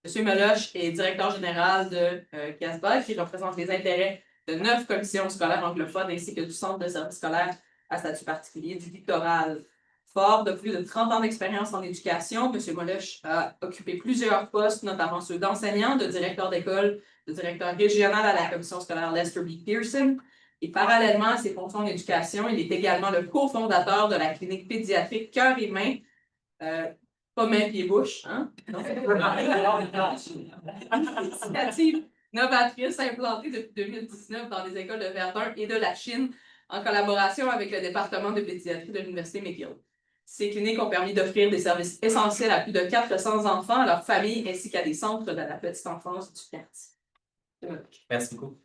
M. Meloche est directeur général de QESBA, qui représente les intérêts de 9 commissions scolaires anglophones ainsi que du Centre de services scolaires à statut particulier du littoral. Fort de plus de 30 ans d'expérience en éducation, M. Meloche a occupé plusieurs postes, notamment ceux d'enseignant, de directeur d'école, de directeur régional à la commission scolaire Lester B. Pearson. Et parallèlement à ses fonctions en éducation, il est également le cofondateur de la clinique pédiatrique Cœur et Main, pas main, pied, bouche, hein? Initiative novatrice implantée depuis 2019 dans les écoles de Verdun et de la Chine, en collaboration avec le département de pédiatrie de l'Université McGill. Ces cliniques ont permis d'offrir des services essentiels à plus de 400 enfants, à leurs familles, ainsi qu'à des centres de la petite enfance du quartier. Merci beaucoup.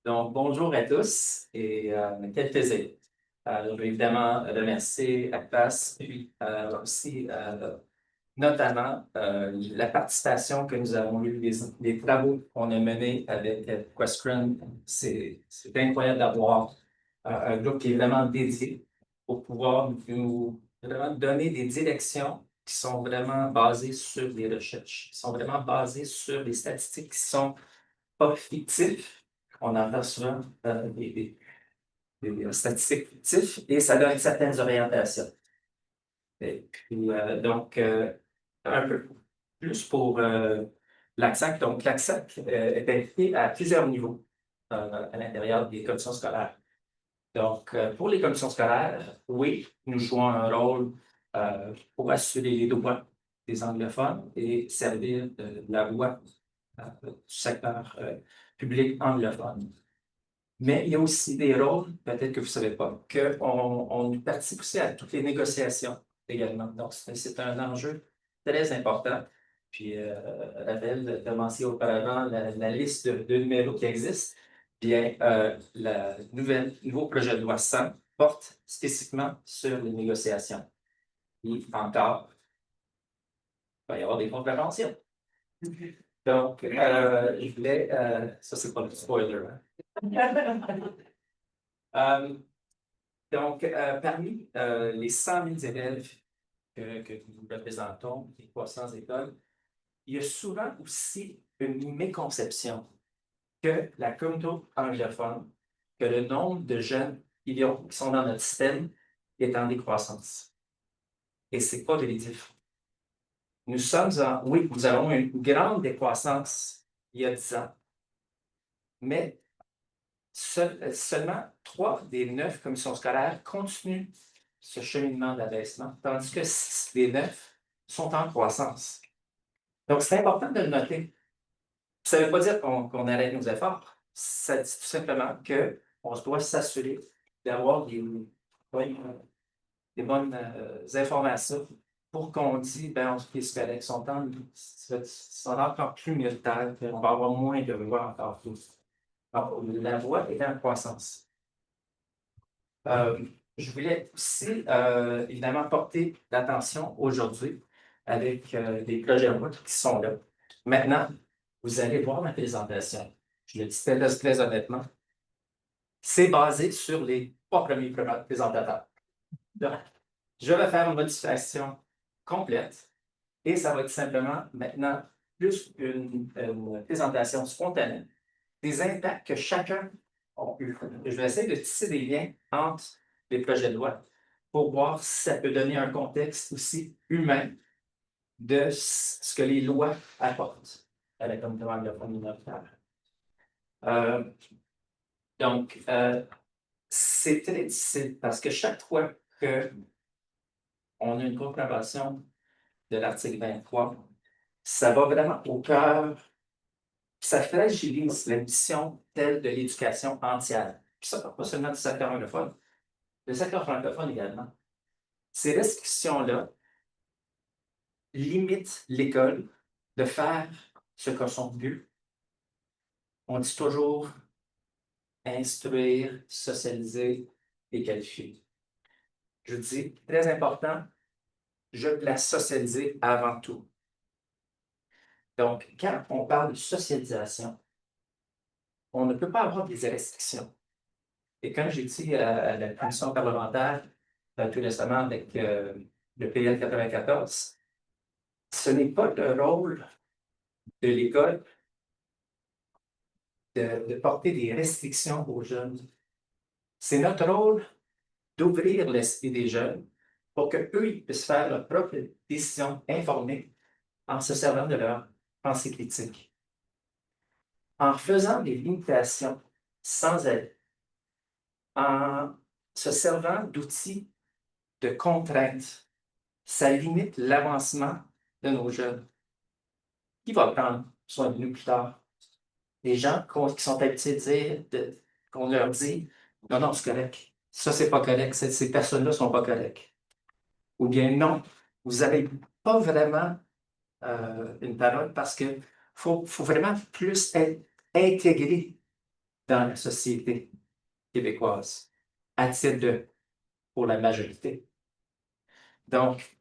Donc, bonjour à tous et quel plaisir. Je veux évidemment remercier Acfas, puis aussi notamment la participation que nous avons eue, les travaux qu'on a menés avec QUESCREN. C'est incroyable d'avoir un groupe qui est vraiment dédié pour pouvoir nous vraiment donner des directions qui sont vraiment basées sur les recherches, qui sont vraiment basées sur les statistiques qui sont pas fictives. On en a souvent des statistiques fictives et ça donne certaines orientations. Et puis, donc, un peu plus pour l'ACSAC. Donc, l'ACSAC est impliqué à plusieurs niveaux à l'intérieur des commissions scolaires. Donc, pour les commissions scolaires, oui, nous jouons un rôle pour assurer les droits des anglophones et servir de la voix du secteur public anglophone. Mais il y a aussi des rôles, peut-être que vous ne savez pas, qu'on participe aussi à toutes les négociations également. Donc, c'est un enjeu très important. Puis, Raphaël a mentionné auparavant la liste de numéros qui existent. Bien, le nouveau projet de loi 100 porte spécifiquement sur les négociations. Et encore, il va y avoir des contraventions. Donc, je voulais... ça, c'est pas le spoiler. Donc, parmi les 100 000 élèves que nous représentons, les 300 écoles, il y a souvent aussi une méconception que la communauté anglophone, que le nombre de jeunes qui sont dans notre système est en décroissance. Et ce n'est pas véridique. Nous avons une grande décroissance il y a 10 ans, mais seulement 3 des 9 commissions scolaires continuent ce cheminement d'abaissement, tandis que 6 des 9 sont en croissance. Donc, c'est important de le noter. Ça ne veut pas dire qu'on arrête nos efforts. Ça dit tout simplement qu'on doit s'assurer d'avoir des bonnes informations pour qu'on dise, ben, OK, c'est correct, sont encore plus militaires, on va avoir moins de voix encore plus. Alors, la voix est en croissance. Je voulais aussi, évidemment, porter l'attention aujourd'hui avec des projets de loi qui sont là. Maintenant, vous allez voir ma présentation. Je le dis très honnêtement. C'est basé sur les 3 premiers présentateurs. Donc, je vais faire une modification complète et ça va être simplement maintenant plus une présentation spontanée des impacts que chacun a eu. Je vais essayer de tisser des liens entre les projets de loi pour voir si ça peut donner un contexte aussi humain de ce que les lois apportent à la communauté anglophone minoritaire. Donc, c'est très difficile parce que chaque fois qu'on a une contravention de l'article 23, ça va vraiment au cœur, ça fragilise la mission telle de l'éducation entière. Puis ça, pas seulement du secteur anglophone, le secteur francophone également. Ces restrictions-là limitent l'école de faire ce que son but. On dit toujours instruire, socialiser et qualifier. Je dis, très important, je place socialiser avant tout. Donc, quand on parle de socialisation, on ne peut pas avoir des restrictions. Et quand j'ai dit à la commission parlementaire, tout récemment avec le PL 94, ce n'est pas le rôle de l'école de porter des restrictions aux jeunes. C'est notre rôle d'ouvrir l'esprit des jeunes pour qu'eux ils puissent faire leurs propres décisions informées en se servant de leur pensée critique. En faisant des limitations sans aide, en se servant d'outils de contraintes, ça limite l'avancement de nos jeunes. Qui va prendre soin de nous plus tard? Les gens qui sont habitués de dire, qu'on leur dit, non, non, c'est correct. Ça, c'est pas correct. Ces personnes-là sont pas correctes. Ou bien non, vous n'avez pas vraiment une parole parce que faut vraiment plus être intégré dans la société québécoise, à titre de pour la majorité. Donc,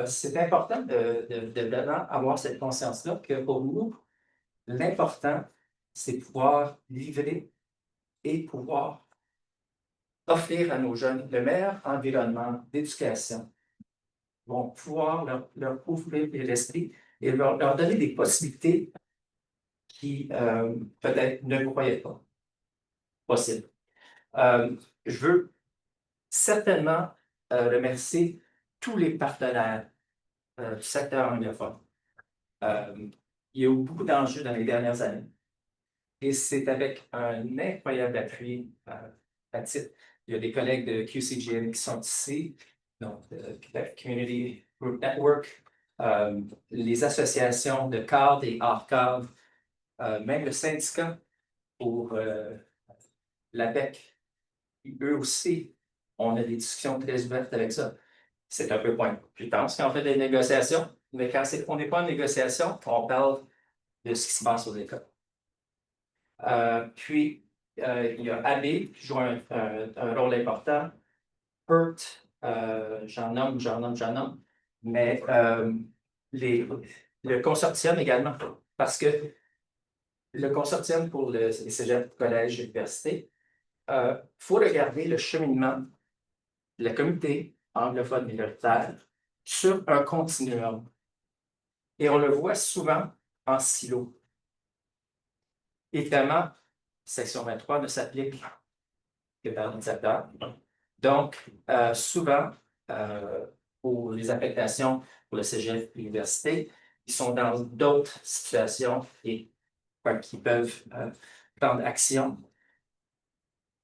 c'est important de vraiment avoir cette conscience-là que pour nous, l'important, c'est pouvoir livrer et pouvoir offrir à nos jeunes le meilleur environnement d'éducation, vont pouvoir leur ouvrir l'esprit et leur donner des possibilités qui peut-être ne croyaient pas possibles. Je veux certainement remercier tous les partenaires du secteur anglophone. Il y a eu beaucoup d'enjeux dans les dernières années et c'est avec un incroyable appui à titre. Il y a des collègues de QCGN qui sont ici, donc Quebec Community Group Network, les associations de cadres et hors cadres, même le syndicat pour l'APEC. Eux aussi, on a des discussions très ouvertes avec ça. C'est un peu point. Je pense qu'on fait des négociations, mais quand on n'est pas en négociation, on parle de ce qui se passe aux écoles. Puis, il y a AB qui joue un rôle important. PERT, j'en nomme, mais le consortium également, parce que le consortium pour les cégeps, collèges et universités, il faut regarder le cheminement de la communauté anglophone minoritaire sur un continuum. Et on le voit souvent en silo. Évidemment, section 23 ne s'applique que dans les acteurs. Donc, souvent, pour les affectations pour le cégep et l'université, ils sont dans d'autres situations et qui peuvent prendre action.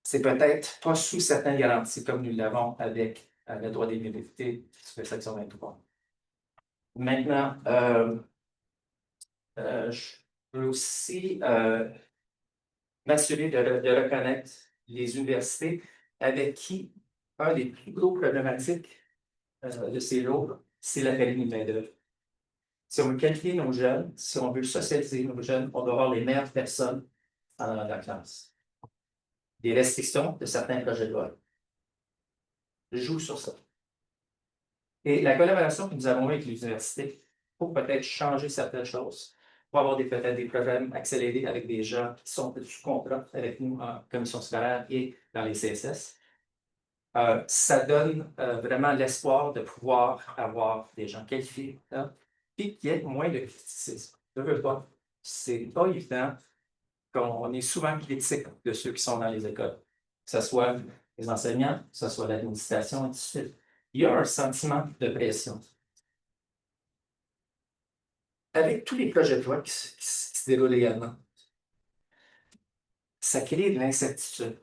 C'est peut-être pas sous certaines garanties comme nous l'avons avec le droit des minorités sur la section 23. Maintenant, je veux aussi m'assurer de reconnaître les universités avec qui un des plus gros problématiques de ces jours, c'est la pénurie de main-d'œuvre. Si on veut qualifier nos jeunes, si on veut socialiser nos jeunes, on doit avoir les meilleures personnes dans la classe. Des restrictions de certains projets de loi. Je joue sur ça. Et la collaboration que nous avons avec les universités pour peut-être changer certaines choses, pour avoir peut-être des programmes accélérés avec des gens qui sont sous contrat avec nous en commission scolaire et dans les CSS. Ça donne vraiment l'espoir de pouvoir avoir des gens qualifiés, hein, et qu'il y ait moins de criticisme. Je ne veux pas. C'est pas évident qu'on est souvent critique de ceux qui sont dans les écoles, que ce soit les enseignants, que ce soit l'administration, et ainsi de suite. Il y a un sentiment de pression. Avec tous les projets de loi qui se déroulent également, ça crée de l'incertitude.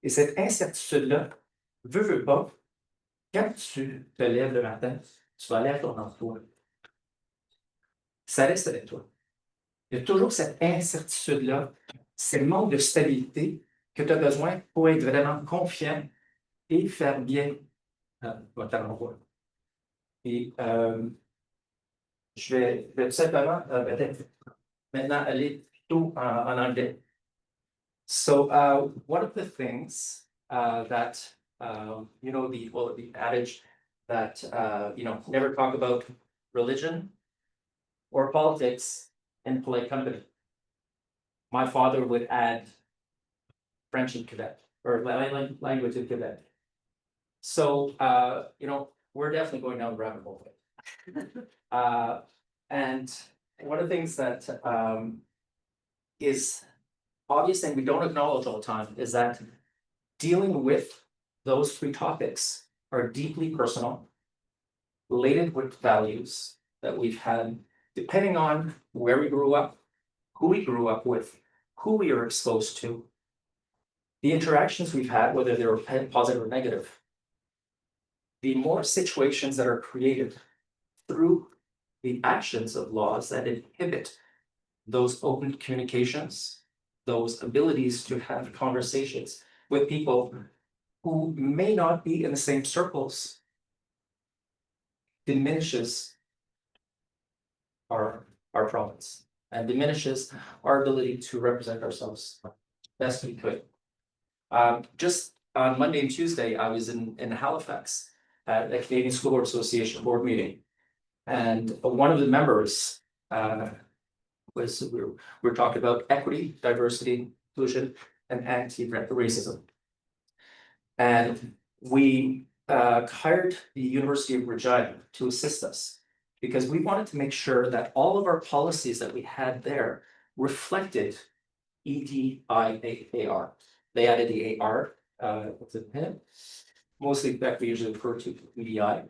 Et cette incertitude-là, veux pas, quand tu te lèves le matin, tu vas aller à ton emploi. Ça reste avec toi. Il y a toujours cette incertitude-là, c'est le manque de stabilité que tu as besoin pour être vraiment confiant et faire bien votre emploi. Et je vais tout simplement peut-être maintenant aller plutôt en anglais. So one of the things that the adage that never talk about religion or politics in polite company. My father would add French in Quebec or language in Quebec. So we're definitely going down the rabbit hole. And one of the things that is obvious and we don't acknowledge all the time is that dealing with those three topics are deeply personal, related with values that we've had, depending on where we grew up, who we grew up with, who we are exposed to, the interactions we've had, whether they were positive or negative. The more situations that are created through the actions of laws that inhibit those open communications, those abilities to have conversations with people who may not be in the same circles, diminishes our province and diminishes our ability to represent ourselves best we could. Just on Monday and Tuesday, I was in Halifax at the Canadian School Board Association board meeting. And one of the members we were talking about equity, diversity, inclusion, and anti-racism. And we hired the University of Regina to assist us because we wanted to make sure that all of our policies that we had there reflected EDIAR. They added the AR, what's it? Mostly that we usually refer to EDI.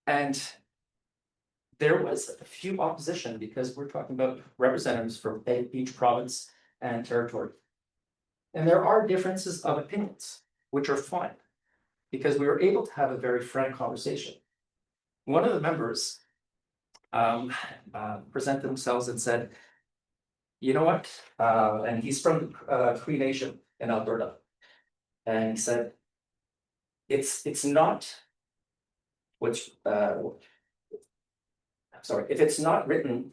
And there was a few opposition because we're talking about representatives from each province and territory. And there are differences of opinions, which are fine, because we were able to have a very frank conversation. One of the members presented themselves and said, you know what? And he's from Cree Nation in Alberta. And he said, it's not which sorry, if it's not written,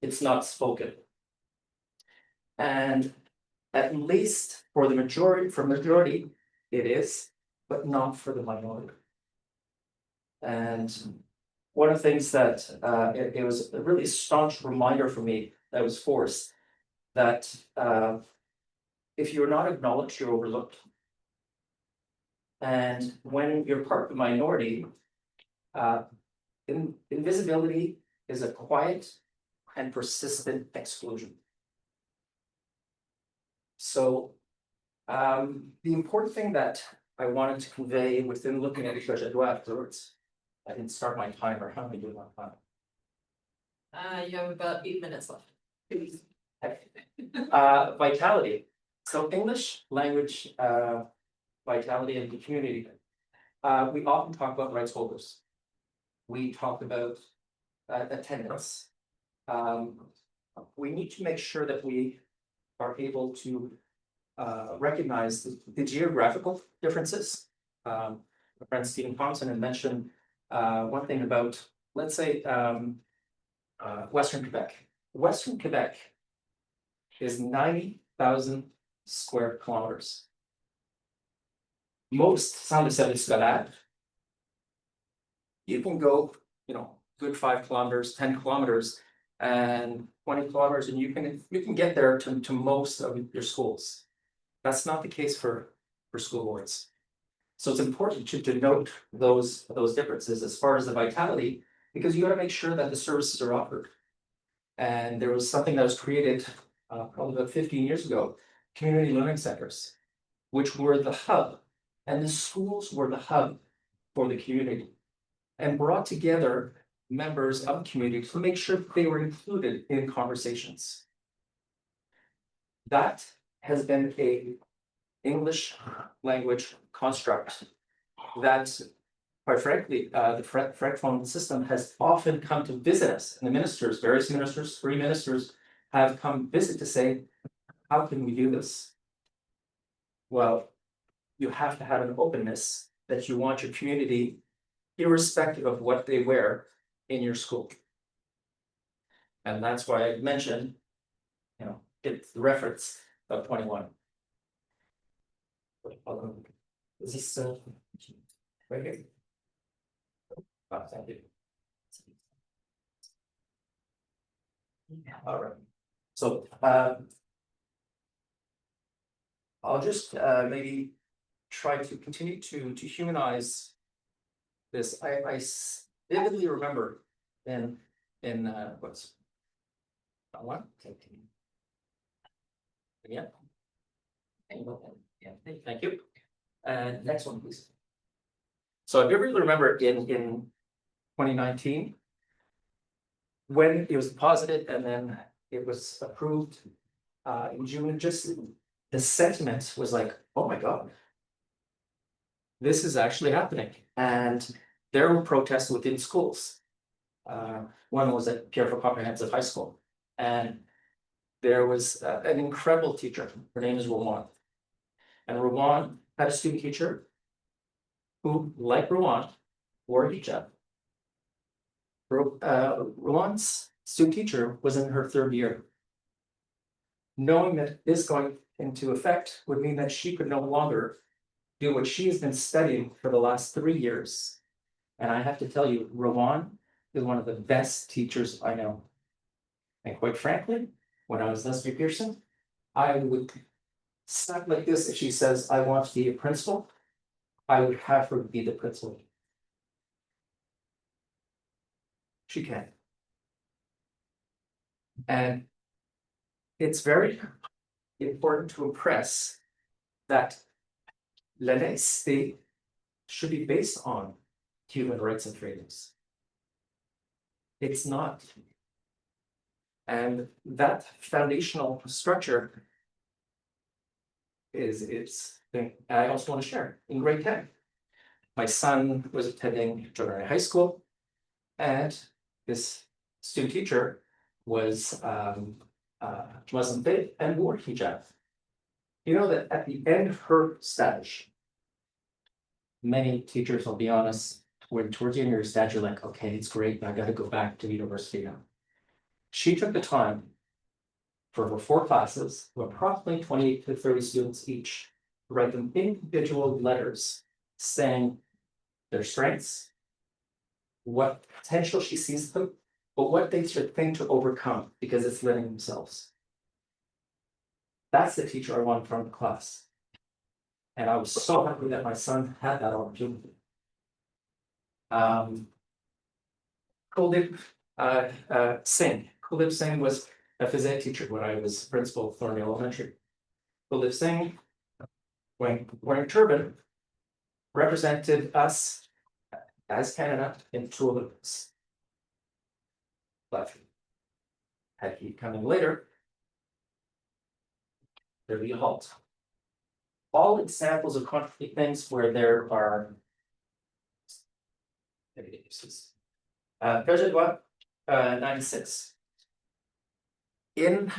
it's not spoken. And at least for the majority, it is, but not for the minority. And one of the things that it was a really staunch reminder for me that was forced that if you're not acknowledged, you're overlooked. And when you're part of the minority, invisibility is a quiet and persistent exclusion. So the important thing that I wanted to convey within looking at the judge afterwards, I didn't start my timer. How many do you want time? You have about 8 minutes left. Vitality. So English language vitality in the community. We often talk about rights holders. We talk about attendance. We need to make sure that we are able to recognize the geographical differences. My friend Stephen Thompson had mentioned one thing about, let's say, Western Quebec. Western Quebec is 90,000 square kilometers. Most centres scolaires, you can go, good 5 kilometers, 10 kilometers, and 20 kilometers, and you can get there to most of your schools. That's not the case for school boards. So it's important to note those differences as far as the vitality, because you got to make sure that the services are offered. And there was something that was created probably about 15 years ago, community learning centers, which were the hub, and the schools were the hub for the community, and brought together members of the community to make sure they were included in conversations. That has been a English language construct that, quite frankly, the francophone system has often come to visit us, and the ministers, various ministers, 3 ministers, have come visit to say, how can we do this? Well, you have to have an openness that you want your community, irrespective of what they wear, in your school. And that's why I mentioned, it's the reference of 21. Is this right here? Oh, thank you. All right. So I'll just maybe try to continue to humanize this. I vividly remember in in what's one? Yeah. Yeah, thank you. Next one, please. So if you ever remember in 2019, when it was deposited and then it was approved in June, just the sentiment was like, oh my God, this is actually happening. And there were protests within schools. One was at Pierrefonds Comprehensive High School. And there was an incredible teacher. Her name is Rowan. And Rowan had a student teacher who, like Rowan, wore a hijab. Rowan's student teacher was in her third year. Knowing that this going into effect would mean that she could no longer do what she has been studying for the last 3 years. And I have to tell you, Rowan is one of the best teachers I know. And quite frankly, when I was Leslie Pearson, I would snap like this if she says, I want to be a principal, I would have her be the principal. She can. And it's very important to impress that la laïcité should be based on human rights and freedoms. It's not. And that foundational structure is I also want to share in grade 10. My son was attending junior high school, and this student teacher was Muslim faith and wore hijab. You know that at the end of her stage, many teachers, I'll be honest, when towards the end of your stage, you're like, okay, it's great, I got to go back to university now. She took the time for her 4 classes of approximately 28 to 30 students each to write them individual letters saying their strengths, what potential she sees them, but what they should think to overcome because it's letting themselves. That's the teacher I wanted from the class. And I was so happy that my son had that opportunity. Kuldeep Singh was a phys ed teacher when I was principal of Thornley Elementary. Kuldeep Singh, wearing turban, represented us as Canada in 2 Olympics. But had he come in later, there'd be a halt. All examples of concrete things where there are President 96. In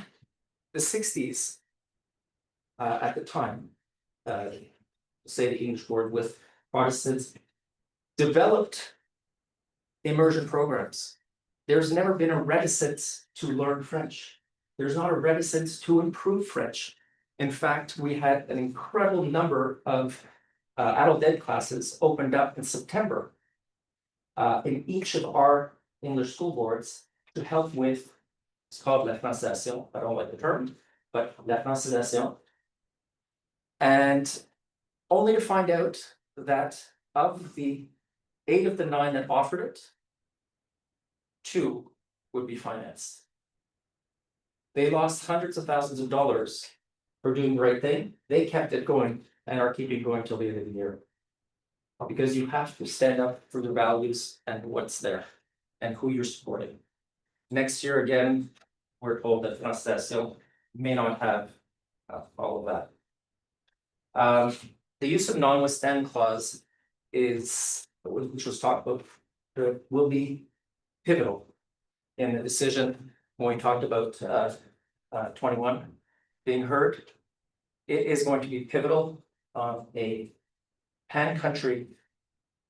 the 60s, at the time, say the English word with Protestants, developed immersion programs. There's never been a reticence to learn French. There's not a reticence to improve French. In fact, we had an incredible number of adult ed classes opened up in September in each of our English school boards to help with, it's called la francisation, I don't like the term, but la francisation. And only to find out that of the 8 of the 9 that offered it, 2 would be financed. They lost hundreds of thousands of dollars for doing the right thing. They kept it going and are keeping going till the end of the year. Because you have to stand up for your values and what's there and who you're supporting. Next year, again, we're told that Francisco may not have all of that. The use of non-withstand clause is, which was talked about, will be pivotal in the decision when we talked about 21 being heard. It is going to be pivotal on a pan-country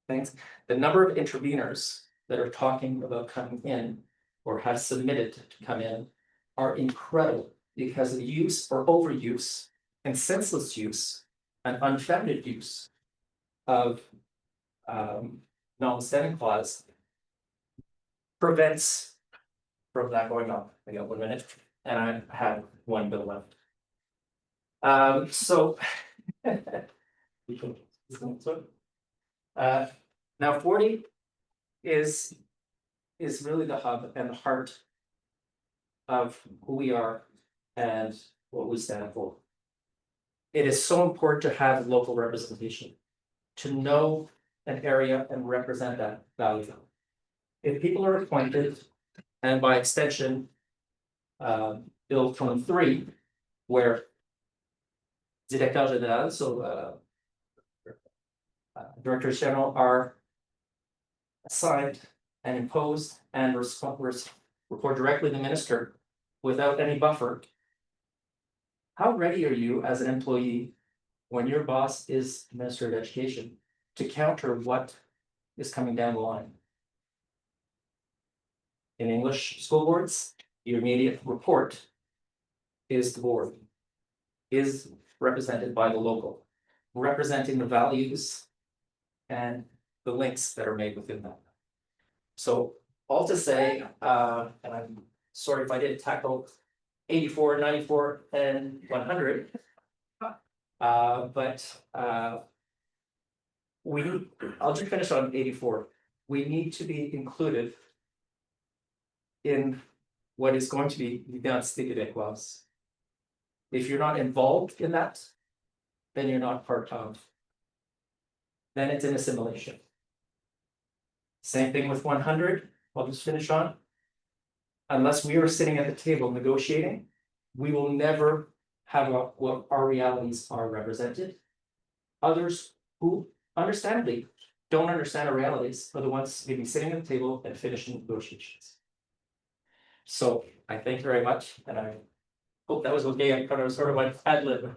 things. The number of interveners that are talking about coming in or have submitted to come in are incredible because the use or overuse and senseless use and unfounded use of non-withstanding clause prevents from that going on. I got 1 minute and I have 1 bill left. Now 40 is is really the hub and the heart of who we are and what we stand for. It is so important to have local representation, to know an area and represent that value. If people are appointed, and by extension, Bill 23, where Directeur Général, so Directors General are assigned and imposed and report directly to the minister without any buffer. How ready are you as an employee when your boss is the Minister of Education to counter what is coming down the line? In English school boards, your immediate report is the board, is represented by the local, representing the values and the links that are made within that. So all to say, and I'm sorry if I didn't tackle 84, 94, and 100. I'll just finish on 84. We need to be included in what is going to be l'identité québécoise. If you're not involved in that, then you're not part of. Then it's an assimilation. Same thing with 100. I'll just finish on. Unless we are sitting at the table negotiating, we will never have what our realities are represented. Others who understandably don't understand our realities are the ones maybe sitting at the table and finishing negotiations. So I thank you very much, and I hope that was okay. I kind of sort of went ad lib.